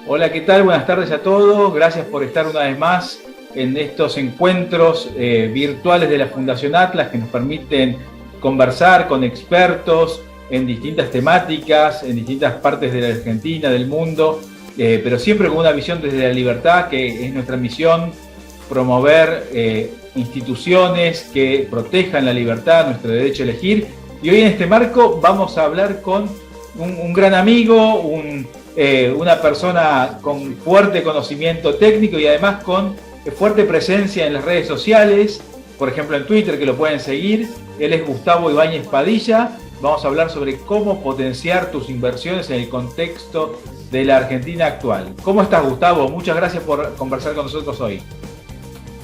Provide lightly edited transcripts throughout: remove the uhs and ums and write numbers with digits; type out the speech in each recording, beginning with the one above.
Hola, ¿qué tal? Buenas tardes a todos. Gracias por estar una vez más en estos encuentros virtuales de la Fundación Atlas que nos permiten conversar con expertos en distintas temáticas, en distintas partes de la Argentina, del mundo, pero siempre con una visión desde la libertad, que es nuestra misión, promover instituciones que protejan la libertad, nuestro derecho a elegir. Y hoy en este marco vamos a hablar con un gran amigo, una persona con fuerte conocimiento técnico y además con fuerte presencia en las redes sociales, por ejemplo en Twitter, que lo pueden seguir. Él es Gustavo Ibáñez Padilla. Vamos a hablar sobre cómo potenciar tus inversiones en el contexto de la Argentina actual. ¿Cómo estás, Gustavo? Muchas gracias por conversar con nosotros hoy.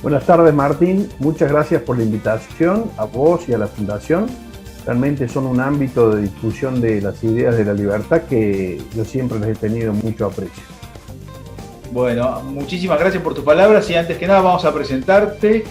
Buenas tardes, Martín. Muchas gracias por la invitación, a vos y a la Fundación. Realmente son un ámbito de discusión de las ideas de la libertad que yo siempre les he tenido mucho aprecio. Bueno, muchísimas gracias por tus palabras y antes que nada vamos a presentarte.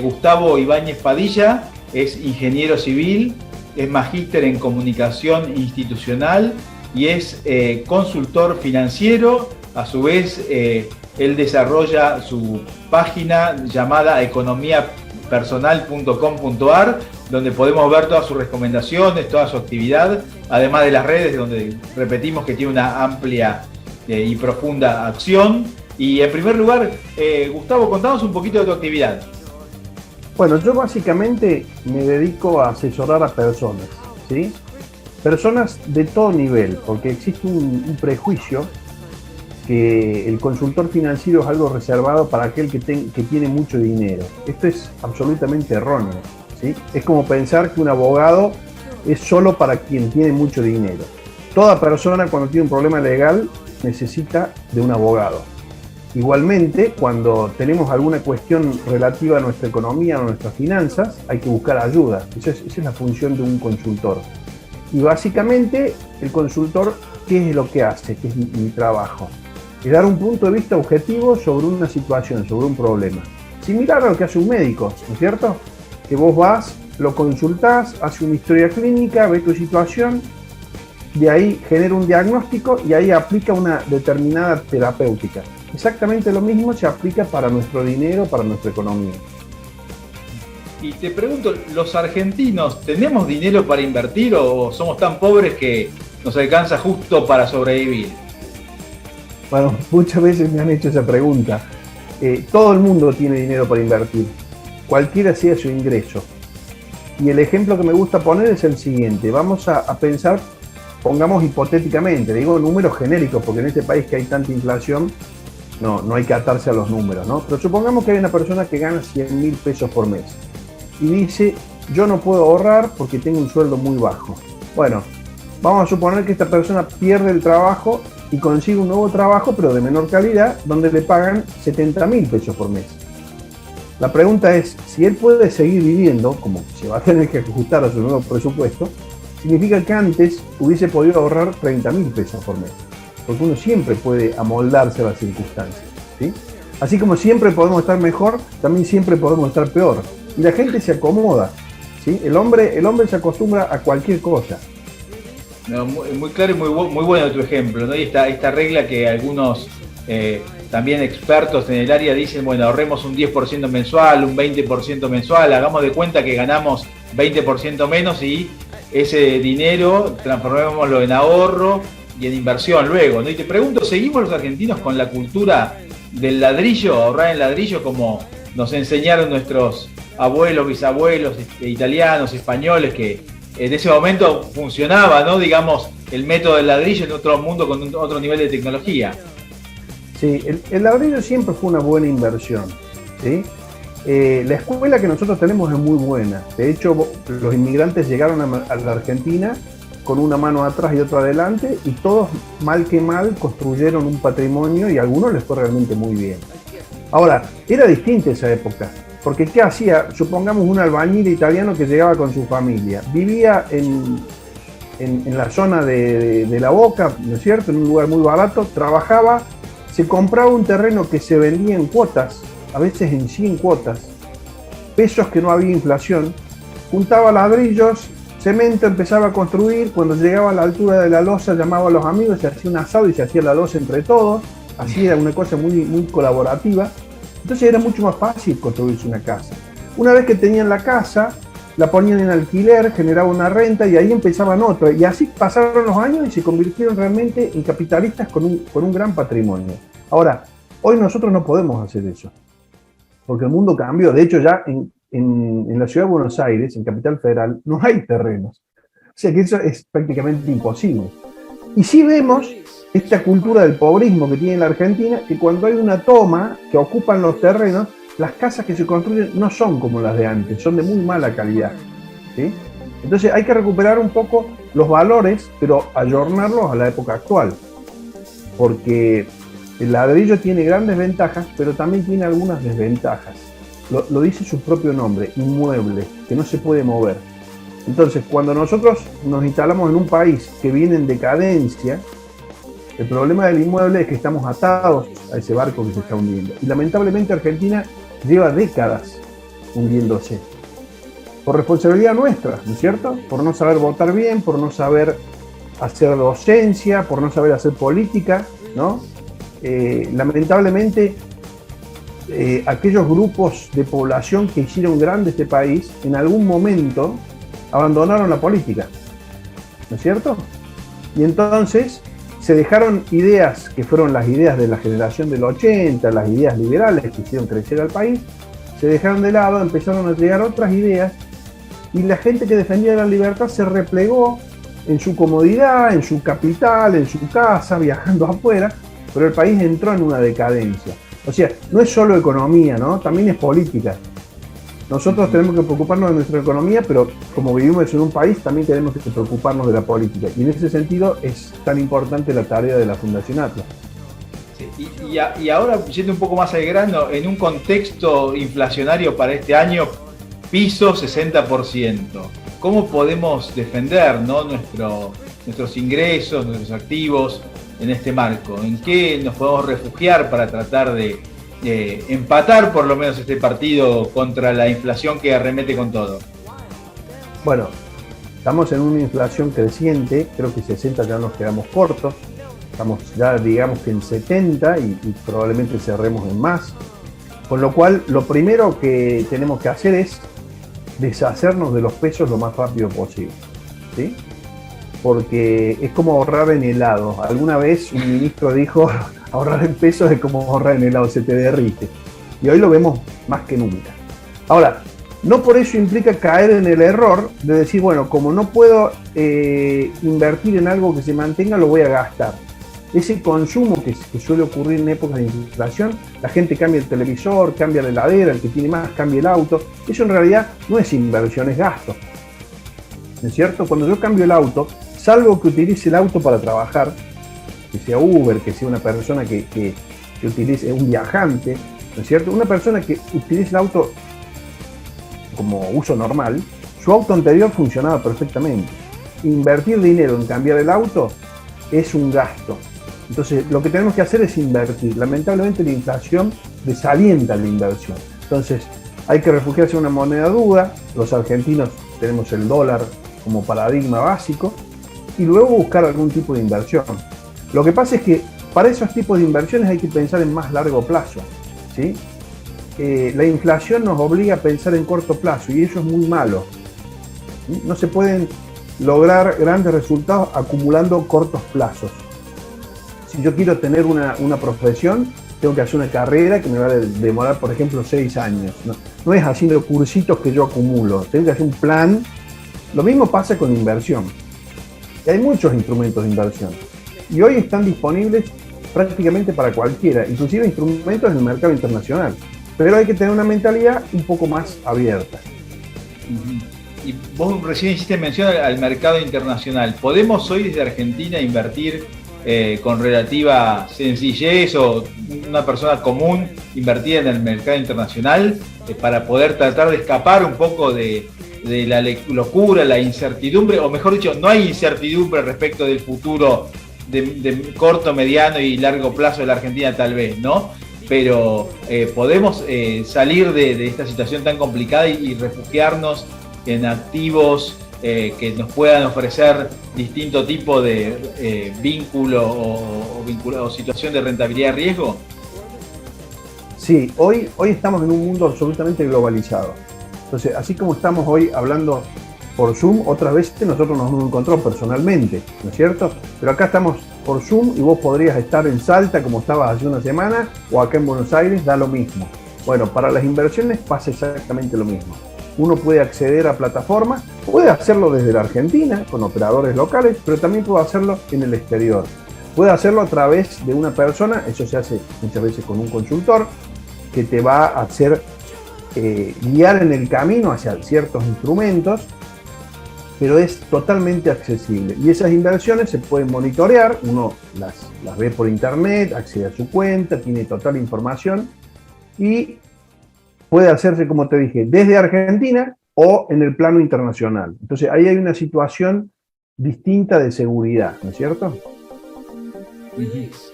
Gustavo Ibáñez Padilla es ingeniero civil, es magíster en comunicación institucional y es consultor financiero. A su vez, él desarrolla su página llamada economiapersonal.com.ar, donde podemos ver todas sus recomendaciones, toda su actividad, además de las redes, donde repetimos que tiene una amplia y profunda acción. Y en primer lugar, Gustavo, contanos un poquito de tu actividad. Bueno, yo básicamente me dedico a asesorar a personas, ¿sí? Personas de todo nivel, porque existe un prejuicio que el consultor financiero es algo reservado para aquel que tiene mucho dinero. Esto es absolutamente erróneo, ¿sí? Es como pensar que un abogado es solo para quien tiene mucho dinero. Toda persona cuando tiene un problema legal necesita de un abogado. Igualmente, cuando tenemos alguna cuestión relativa a nuestra economía o a nuestras finanzas, hay que buscar ayuda. Esa es la función de un consultor. Y básicamente, el consultor, ¿qué es lo que hace? ¿Qué es mi trabajo? Es dar un punto de vista objetivo sobre una situación, sobre un problema. Similar a lo que hace un médico, ¿no es cierto? Que vos vas, lo consultás, hace una historia clínica, ve tu situación, de ahí genera un diagnóstico y ahí aplica una determinada terapéutica. Exactamente lo mismo se aplica para nuestro dinero, para nuestra economía. Y te pregunto, ¿los argentinos tenemos dinero para invertir o somos tan pobres que nos alcanza justo para sobrevivir? Bueno, muchas veces me han hecho esa pregunta. Todo el mundo tiene dinero para invertir, cualquiera sea su ingreso. Y el ejemplo que me gusta poner es el siguiente. Vamos a pensar, pongamos hipotéticamente, digo números genéricos, porque en este país que hay tanta inflación, no hay que atarse a los números, ¿no? Pero supongamos que hay una persona que gana 100.000 pesos por mes y dice, yo no puedo ahorrar porque tengo un sueldo muy bajo. Bueno, vamos a suponer que esta persona pierde el trabajo y consigue un nuevo trabajo, pero de menor calidad, donde le pagan 70.000 pesos por mes. La pregunta es, si él puede seguir viviendo, como se va a tener que ajustar a su nuevo presupuesto, significa que antes hubiese podido ahorrar 30.000 pesos por mes. Porque uno siempre puede amoldarse a las circunstancias, ¿sí? Así como siempre podemos estar mejor, también siempre podemos estar peor. Y la gente se acomoda, ¿sí? El hombre se acostumbra a cualquier cosa. No, muy claro y muy bueno tu ejemplo, ¿no? Y esta regla que algunos también expertos en el área dicen, bueno, ahorremos un 10% mensual, un 20% mensual, hagamos de cuenta que ganamos 20% menos y ese dinero transformémoslo en ahorro y en inversión luego, ¿no? Y te pregunto, ¿seguimos los argentinos con la cultura del ladrillo, ahorrar en ladrillo como nos enseñaron nuestros abuelos, bisabuelos, italianos, españoles, que en ese momento funcionaba, ¿no? Digamos, el método del ladrillo en otro mundo con otro nivel de tecnología? Sí, el ladrillo siempre fue una buena inversión, ¿sí? La escuela que nosotros tenemos es muy buena. De hecho, los inmigrantes llegaron a la Argentina con una mano atrás y otra adelante y todos, mal que mal, construyeron un patrimonio y a algunos les fue realmente muy bien. Ahora, era distinta esa época, porque ¿qué hacía? Supongamos un albañil italiano que llegaba con su familia, vivía en la zona de La Boca, ¿no es cierto?, en un lugar muy barato, trabajaba, se compraba un terreno que se vendía en cuotas, a veces en 100 cuotas, pesos que no había inflación, juntaba ladrillos, cemento, empezaba a construir, cuando llegaba a la altura de la losa llamaba a los amigos, se hacía un asado y se hacía la losa entre todos, así era una cosa muy, muy colaborativa. Entonces era mucho más fácil construirse una casa. Una vez que tenían la casa, la ponían en alquiler, generaba una renta y ahí empezaban otras. Y así pasaron los años y se convirtieron realmente en capitalistas con un gran patrimonio. Ahora, hoy nosotros no podemos hacer eso, porque el mundo cambió. De hecho, ya en la ciudad de Buenos Aires, en Capital Federal, no hay terrenos. O sea que eso es prácticamente imposible. Y sí vemos esta cultura del pobrismo que tiene la Argentina, que cuando hay una toma que ocupan los terrenos, las casas que se construyen no son como las de antes, son de muy mala calidad, ¿sí? Entonces hay que recuperar un poco los valores, pero ayornarlos a la época actual, porque el ladrillo tiene grandes ventajas, pero también tiene algunas desventajas. Lo dice su propio nombre, inmueble, que no se puede mover. Entonces, cuando nosotros nos instalamos en un país que viene en decadencia, el problema del inmueble es que estamos atados a ese barco que se está hundiendo. Y lamentablemente Argentina lleva décadas hundiéndose. Por responsabilidad nuestra, ¿no es cierto? Por no saber votar bien, por no saber hacer docencia, por no saber hacer política, ¿no? Lamentablemente, aquellos grupos de población que hicieron grande este país, en algún momento abandonaron la política, ¿no es cierto? Y entonces se dejaron ideas que fueron las ideas de la generación del 80, las ideas liberales que hicieron crecer al país, se dejaron de lado, empezaron a llegar otras ideas y la gente que defendía la libertad se replegó en su comodidad, en su capital, en su casa, viajando afuera, pero el país entró en una decadencia. O sea, no es solo economía, ¿no? También es política. Nosotros tenemos que preocuparnos de nuestra economía, pero como vivimos en un país, también tenemos que preocuparnos de la política. Y en ese sentido es tan importante la tarea de la Fundación Atlas. Sí, y ahora, yendo un poco más al grano, en un contexto inflacionario para este año, piso 60%, ¿cómo podemos defender, ¿no? nuestros ingresos, nuestros activos en este marco? ¿En qué nos podemos refugiar para tratar de empatar por lo menos este partido contra la inflación que arremete con todo? Bueno, estamos en una inflación creciente, creo que 60 ya nos quedamos cortos, estamos ya digamos que en 70 y probablemente cerremos en más, con lo cual lo primero que tenemos que hacer es deshacernos de los pesos lo más rápido posible, ¿sí? Porque es como ahorrar en helado. Alguna vez un ministro dijo, ahorrar en pesos es como ahorrar en helado, se te derrite. Y hoy lo vemos más que nunca. Ahora, no por eso implica caer en el error de decir, bueno, como no puedo invertir en algo que se mantenga, lo voy a gastar. Ese consumo que suele ocurrir en épocas de inflación, la gente cambia el televisor, cambia la heladera, el que tiene más cambia el auto. Eso en realidad no es inversión, es gasto. ¿No es cierto? Cuando yo cambio el auto, salvo que utilice el auto para trabajar, que sea Uber, que sea una persona que utilice, un viajante, ¿no es cierto? Una persona que utilice el auto como uso normal, su auto anterior funcionaba perfectamente. Invertir dinero en cambiar el auto es un gasto. Entonces, lo que tenemos que hacer es invertir. Lamentablemente, la inflación desalienta la inversión. Entonces, hay que refugiarse en una moneda dura. Los argentinos tenemos el dólar como paradigma básico y luego buscar algún tipo de inversión. Lo que pasa es que para esos tipos de inversiones hay que pensar en más largo plazo, ¿sí? La inflación nos obliga a pensar en corto plazo y eso es muy malo. No se pueden lograr grandes resultados acumulando cortos plazos. Si yo quiero tener una profesión, tengo que hacer una carrera que me va a demorar, por ejemplo, 6 años. No es haciendo cursitos que yo acumulo, tengo que hacer un plan. Lo mismo pasa con la inversión. Y hay muchos instrumentos de inversión. Y hoy están disponibles prácticamente para cualquiera, inclusive instrumentos en el mercado internacional. Pero hay que tener una mentalidad un poco más abierta. Y vos recién hiciste mención al mercado internacional. ¿Podemos hoy desde Argentina invertir con relativa sencillez o una persona común invertir en el mercado internacional para poder tratar de escapar un poco de la locura, la incertidumbre, o mejor dicho, no hay incertidumbre respecto del futuro de corto, mediano y largo plazo de la Argentina tal vez, ¿no? Pero podemos salir de esta situación tan complicada y refugiarnos en activos que nos puedan ofrecer distinto tipo de vínculo o situación de rentabilidad de riesgo? Sí, hoy estamos en un mundo absolutamente globalizado. Entonces, así como estamos hoy hablando por Zoom, otras veces nosotros nos hemos encontrado personalmente, ¿no es cierto? Pero acá estamos por Zoom y vos podrías estar en Salta como estabas hace una semana o acá en Buenos Aires, da lo mismo. Bueno, para las inversiones pasa exactamente lo mismo. Uno puede acceder a plataformas, puede hacerlo desde la Argentina con operadores locales, pero también puede hacerlo en el exterior. Puede hacerlo a través de una persona, eso se hace muchas veces con un consultor, que te va a hacer guiar en el camino hacia ciertos instrumentos, pero es totalmente accesible. Y esas inversiones se pueden monitorear, uno las ve por internet, accede a su cuenta, tiene total información y puede hacerse, como te dije, desde Argentina o en el plano internacional. Entonces ahí hay una situación distinta de seguridad, ¿no es cierto?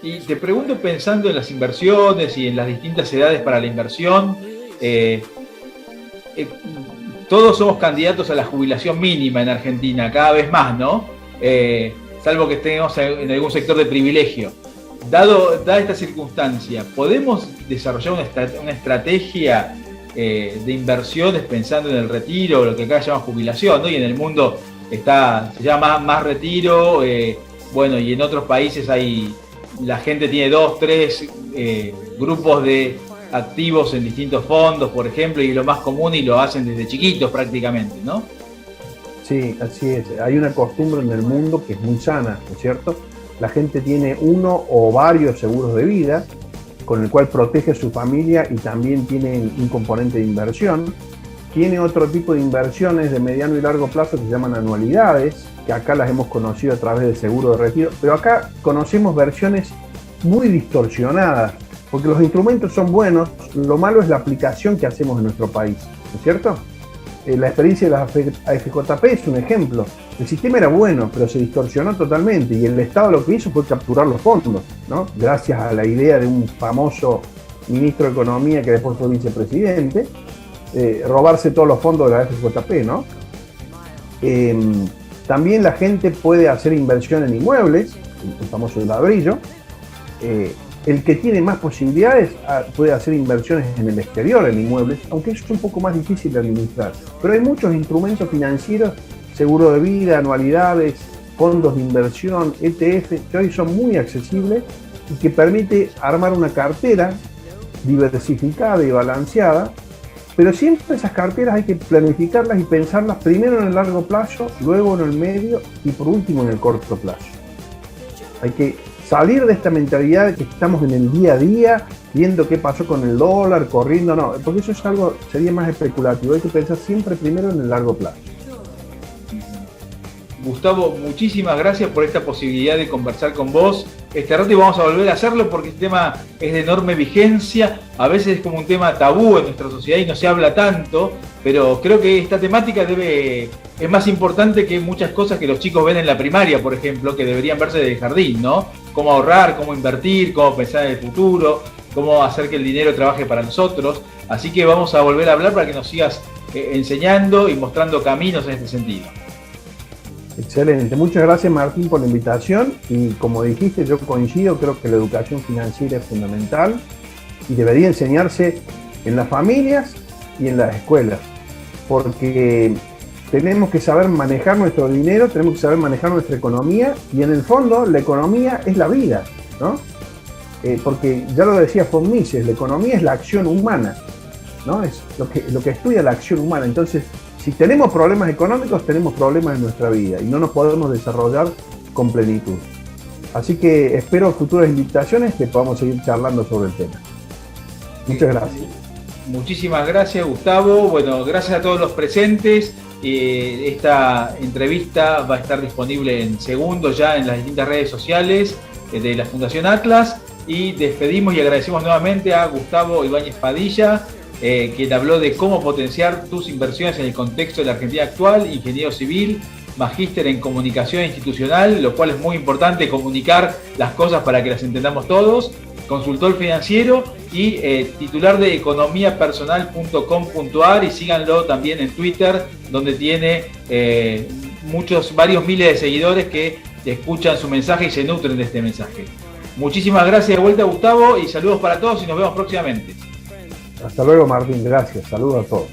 Y te pregunto, pensando en las inversiones y en las distintas edades para la inversión, todos somos candidatos a la jubilación mínima en Argentina, cada vez más, ¿no? Salvo que estemos en algún sector de privilegio. Dada esta circunstancia, ¿podemos desarrollar una estrategia de inversiones pensando en el retiro, lo que acá se llama jubilación, ¿no? Y en el mundo se llama más retiro, bueno, y en otros países la gente tiene 2, 3 grupos de activos en distintos fondos, por ejemplo, y lo más común y lo hacen desde chiquitos prácticamente, ¿no? Sí, así es. Hay una costumbre en el mundo que es muy sana, ¿no es cierto? La gente tiene uno o varios seguros de vida con el cual protege a su familia y también tiene un componente de inversión. Tiene otro tipo de inversiones de mediano y largo plazo que se llaman anualidades, que acá las hemos conocido a través del seguro de retiro, pero acá conocemos versiones muy distorsionadas, porque los instrumentos son buenos, lo malo es la aplicación que hacemos en nuestro país, ¿no es cierto? La experiencia de la AFJP es un ejemplo. El sistema era bueno, pero se distorsionó totalmente y el Estado lo que hizo fue capturar los fondos, ¿no? Gracias a la idea de un famoso ministro de Economía que después fue vicepresidente, robarse todos los fondos de la AFJP, ¿no? También la gente puede hacer inversión en inmuebles, el famoso ladrillo. El que tiene más posibilidades puede hacer inversiones en el exterior, en inmuebles, aunque eso es un poco más difícil de administrar. Pero hay muchos instrumentos financieros, seguro de vida, anualidades, fondos de inversión, ETF, que hoy son muy accesibles y que permite armar una cartera diversificada y balanceada, pero siempre esas carteras hay que planificarlas y pensarlas primero en el largo plazo, luego en el medio y por último en el corto plazo. Hay que salir de esta mentalidad de que estamos en el día a día, viendo qué pasó con el dólar, corriendo, no, porque eso es algo, sería más especulativo, hay que pensar siempre primero en el largo plazo. Gustavo, muchísimas gracias por esta posibilidad de conversar con vos. Este rato vamos a volver a hacerlo porque este tema es de enorme vigencia, a veces es como un tema tabú en nuestra sociedad y no se habla tanto, pero creo que esta temática es más importante que muchas cosas que los chicos ven en la primaria, por ejemplo, que deberían verse desde el jardín, ¿no? Cómo ahorrar, cómo invertir, cómo pensar en el futuro, cómo hacer que el dinero trabaje para nosotros. Así que vamos a volver a hablar para que nos sigas enseñando y mostrando caminos en este sentido. Excelente, muchas gracias Martín por la invitación y como dijiste yo coincido, creo que la educación financiera es fundamental y debería enseñarse en las familias y en las escuelas, porque tenemos que saber manejar nuestro dinero, tenemos que saber manejar nuestra economía y en el fondo la economía es la vida, ¿no? Porque ya lo decía von Mises, la economía es la acción humana, ¿no? Es lo que estudia la acción humana. Entonces, si tenemos problemas económicos, tenemos problemas en nuestra vida y no nos podemos desarrollar con plenitud. Así que espero futuras invitaciones que podamos seguir charlando sobre el tema. Muchas gracias. Muchísimas gracias, Gustavo. Bueno, gracias a todos los presentes. Esta entrevista va a estar disponible en segundos ya en las distintas redes sociales de la Fundación Atlas. Y despedimos y agradecemos nuevamente a Gustavo Ibáñez Padilla, quien habló de cómo potenciar tus inversiones en el contexto de la Argentina actual, ingeniero civil, magíster en comunicación institucional, lo cual es muy importante, comunicar las cosas para que las entendamos todos, consultor financiero y titular de economiapersonal.com.ar, y síganlo también en Twitter, donde tiene varios miles de seguidores que escuchan su mensaje y se nutren de este mensaje. Muchísimas gracias de vuelta, Gustavo, y saludos para todos y nos vemos próximamente. Hasta luego, Martín. Gracias. Saludos a todos.